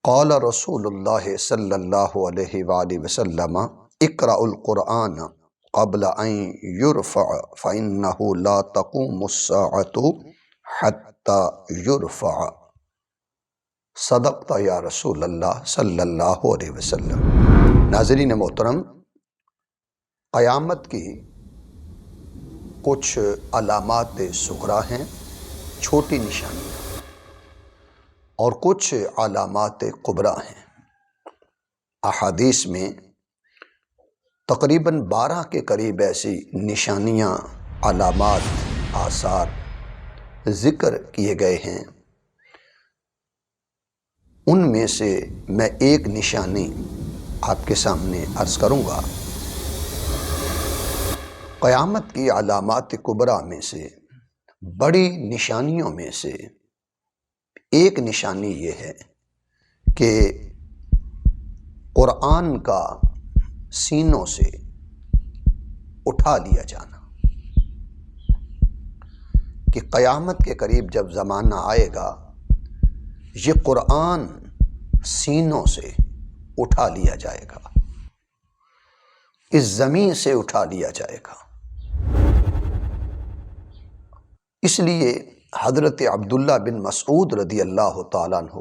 قال رسول اللہ صلی اللہ علیہ وآلہ وسلم اقرأ القرآن قبل ان يرفع فإنه لا تقوم الساعة حتى يرفع۔ صدقت یا رسول اللہ صلی اللہ علیہ وسلم۔ ناظرین محترم، قیامت کی کچھ علامات صغریٰ ہیں، چھوٹی نشانیاں، اور کچھ علامات کبریٰ ہیں۔ احادیث میں تقریباً 12 کے قریب ایسی نشانیاں، علامات، آثار ذکر کیے گئے ہیں۔ ان میں سے میں ایک نشانی آپ کے سامنے عرض کروں گا۔ قیامت کی علامات کبریٰ میں سے، بڑی نشانیوں میں سے ایک نشانی یہ ہے کہ قرآن کا سینوں سے اٹھا لیا جانا، کہ قیامت کے قریب جب زمانہ آئے گا یہ قرآن سینوں سے اٹھا لیا جائے گا، اس زمین سے اٹھا لیا جائے گا۔ اس لیے حضرت عبداللہ بن مسعود رضی اللہ تعالیٰ عنہ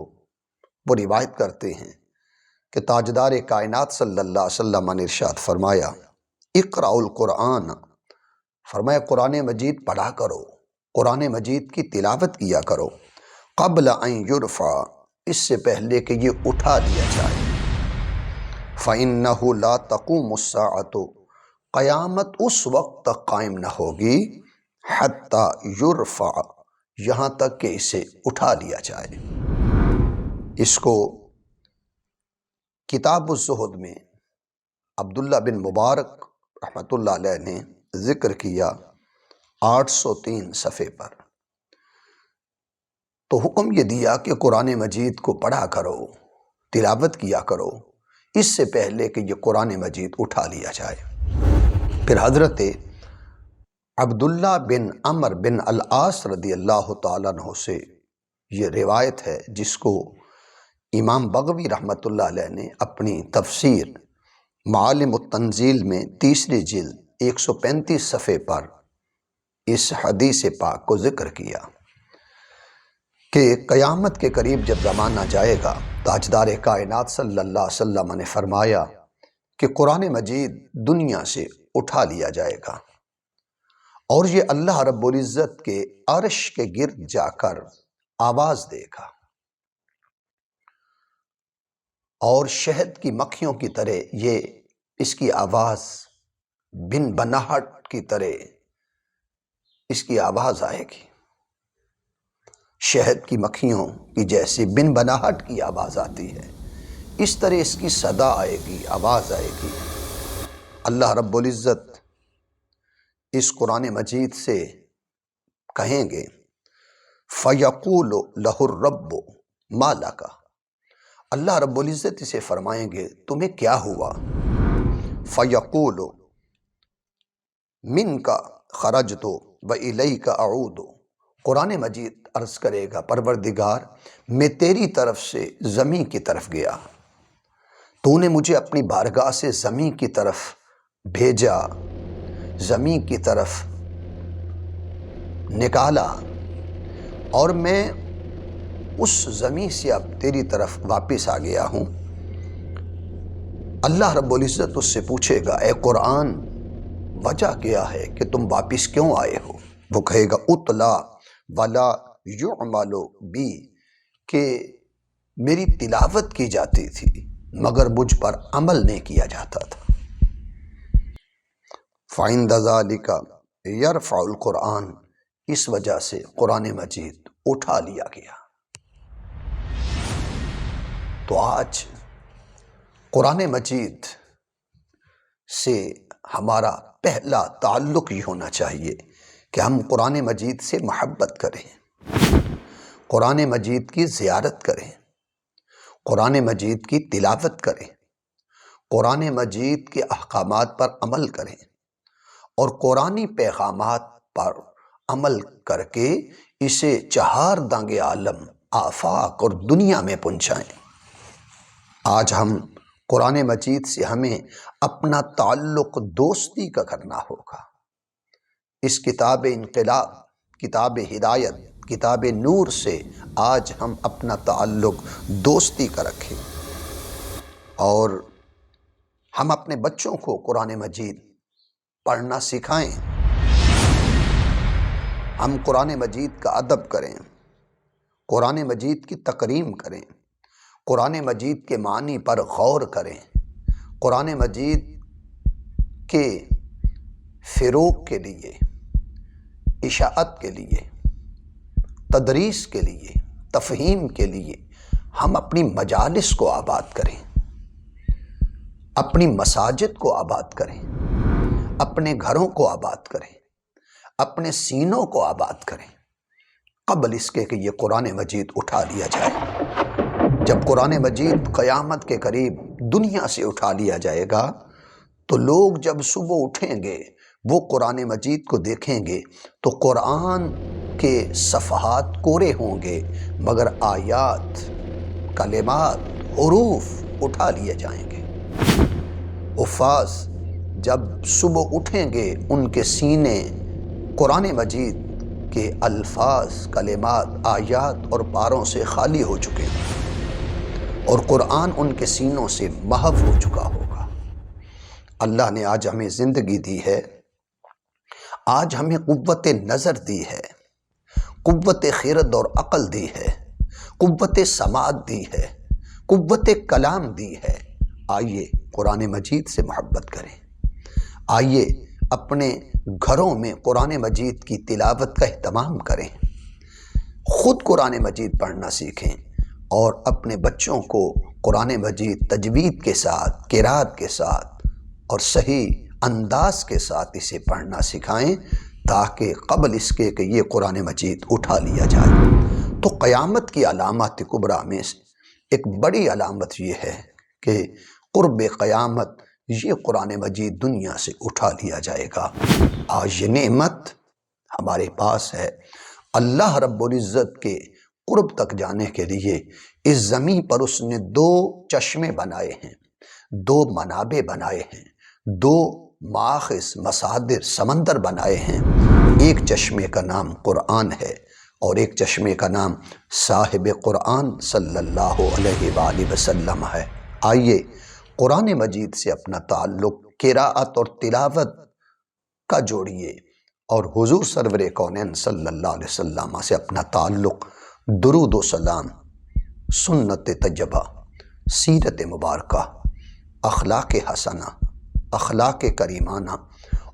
وہ روایت کرتے ہیں کہ تاجدار کائنات صلی اللہ علیہ وسلم نے ارشاد فرمایا، اقرأ القرآن، فرمایا قرآن مجید پڑھا کرو، قرآن مجید کی تلاوت کیا کرو، قبل ان یرفع، اس سے پہلے کہ یہ اٹھا دیا جائے، فإنہ لا تقوم الساعۃ، قیامت اس وقت تک قائم نہ ہوگی، حتی یرفع، یہاں تک کہ اسے اٹھا لیا جائے۔ اس کو کتاب الزہد میں عبداللہ بن مبارک رحمۃ اللہ علیہ نے ذکر کیا 803 صفحے پر۔ تو حکم یہ دیا کہ قرآن مجید کو پڑھا کرو، تلاوت کیا کرو، اس سے پہلے کہ یہ قرآن مجید اٹھا لیا جائے۔ پھر حضرت عبداللہ بن عمر بن العاص رضی اللہ تعالیٰ عنہ سے یہ روایت ہے، جس کو امام بغوی رحمۃ اللہ علیہ نے اپنی تفسیر معالم التنزیل میں 3 جلد 135 صفحے پر اس حدیث پاک کو ذکر کیا کہ قیامت کے قریب جب زمانہ جائے گا، تاجدار کائنات صلی اللہ علیہ وسلم نے فرمایا کہ قرآن مجید دنیا سے اٹھا لیا جائے گا، اور یہ اللہ رب العزت کے عرش کے گرد جا کر آواز دے گا، اور شہد کی مکھیوں کی طرح یہ اس کی آواز بن بناہٹ کی طرح اس کی آواز آئے گی، شہد کی مکھیوں کی جیسے بن بناہٹ کی آواز آتی ہے، اس طرح اس کی صدا آئے گی، آواز آئے گی۔ اللہ رب العزت اس قرآن مجید سے کہیں گے، فَيَقُولُ لَهُ الرَّبُّ مَا لَكَ، اللہ رب العزت اسے فرمائیں گے تمہیں کیا ہوا؟ فَيَقُولُ مِنْكَ خَرَجْتُ وَإِلَيْكَ أَعُودُ، قرآن مجید عرض کرے گا پروردگار میں تیری طرف سے زمین کی طرف گیا، تو نے مجھے اپنی بارگاہ سے زمین کی طرف بھیجا، زمین کی طرف نکالا، اور میں اس زمین سے اب تیری طرف واپس آ گیا ہوں۔ اللہ رب العزت اس سے پوچھے گا، اے قرآن وجہ کیا ہے کہ تم واپس کیوں آئے ہو؟ وہ کہے گا، اطلا ولا یعمل بی، کہ میری تلاوت کی جاتی تھی مگر مجھ پر عمل نہیں کیا جاتا تھا۔ فَعِنْدَ ذَلِكَ يَرْفَعُ الْقُرْآنَ، اس وجہ سے قرآن مجید اٹھا لیا گیا۔ تو آج قرآن مجید سے ہمارا پہلا تعلق یہ ہونا چاہیے کہ ہم قرآن مجید سے محبت کریں، قرآن مجید کی زیارت کریں، قرآن مجید کی تلاوت کریں، قرآن مجید کے احکامات پر عمل کریں، اور قرآنی پیغامات پر عمل کر کے اسے چہار دانگ عالم، آفاق اور دنیا میں پہنچائیں۔ آج ہم قرآن مجید سے ہمیں اپنا تعلق دوستی کا کرنا ہوگا۔ اس کتاب انقلاب، کتاب ہدایت، کتاب نور سے آج ہم اپنا تعلق دوستی کا رکھیں، اور ہم اپنے بچوں کو قرآن مجید پڑھنا سکھائیں۔ ہم قرآن مجید کا ادب کریں، قرآن مجید کی تکریم کریں، قرآن مجید کے معنی پر غور کریں، قرآن مجید کے فروغ کے لیے، اشاعت کے لیے، تدریس کے لیے، تفہیم کے لیے ہم اپنی مجالس کو آباد کریں، اپنی مساجد کو آباد کریں، اپنے گھروں کو آباد کریں، اپنے سینوں کو آباد کریں، قبل اس کے کہ یہ قرآن مجید اٹھا لیا جائے۔ جب قرآن مجید قیامت کے قریب دنیا سے اٹھا لیا جائے گا تو لوگ جب صبح اٹھیں گے وہ قرآن مجید کو دیکھیں گے تو قرآن کے صفحات کوڑے ہوں گے، مگر آیات، کلمات، حروف اٹھا لیے جائیں گے۔ حفاظ جب صبح اٹھیں گے ان کے سینے قرآن مجید کے الفاظ، کلمات، آیات اور پاروں سے خالی ہو چکے ہیں، اور قرآن ان کے سینوں سے محو ہو چکا ہوگا۔ اللہ نے آج ہمیں زندگی دی ہے، آج ہمیں قوت نظر دی ہے، قوت خرد اور عقل دی ہے، قوت سماعت دی ہے، قوت کلام دی ہے۔ آئیے قرآن مجید سے محبت کریں، آئیے اپنے گھروں میں قرآن مجید کی تلاوت کا اہتمام کریں، خود قرآن مجید پڑھنا سیکھیں، اور اپنے بچوں کو قرآن مجید تجوید کے ساتھ، قرات کے ساتھ اور صحیح انداز کے ساتھ اسے پڑھنا سکھائیں، تاکہ قبل اس کے کہ یہ قرآن مجید اٹھا لیا جائے۔ تو قیامت کی علامات کبریٰ میں سے ایک بڑی علامت یہ ہے کہ قرب قیامت یہ قرآن مجید دنیا سے اٹھا لیا جائے گا۔ آج یہ نعمت ہمارے پاس ہے۔ اللہ رب العزت کے قرب تک جانے کے لیے اس زمین پر اس نے 2 چشمے بنائے ہیں، 2 منابع بنائے ہیں، 2 ماخذ، مصادر، سمندر بنائے ہیں۔ ایک چشمے کا نام قرآن ہے اور ایک چشمے کا نام صاحب قرآن صلی اللہ علیہ وآلہ وسلم ہے۔ آئیے قرآن مجید سے اپنا تعلق قراءت اور تلاوت کا جوڑیے، اور حضور سرور کونین صلی اللہ علیہ وسلم سے اپنا تعلق درود و سلام، سنت طیبہ، سیرت مبارکہ، اخلاق حسنہ، اخلاق کریمانہ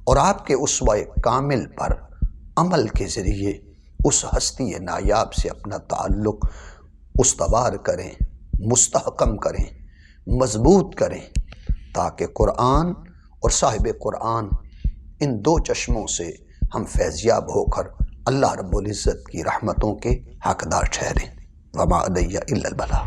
اور آپ کے اسوہ کامل پر عمل کے ذریعے اس ہستی نایاب سے اپنا تعلق استوار کریں، مستحکم کریں، مضبوط کریں، تاکہ قرآن اور صاحب قرآن ان 2 چشموں سے ہم فیضیاب ہو کر اللہ رب العزت کی رحمتوں کے حقدار ٹھہریں۔ وما علی الا البلاغ۔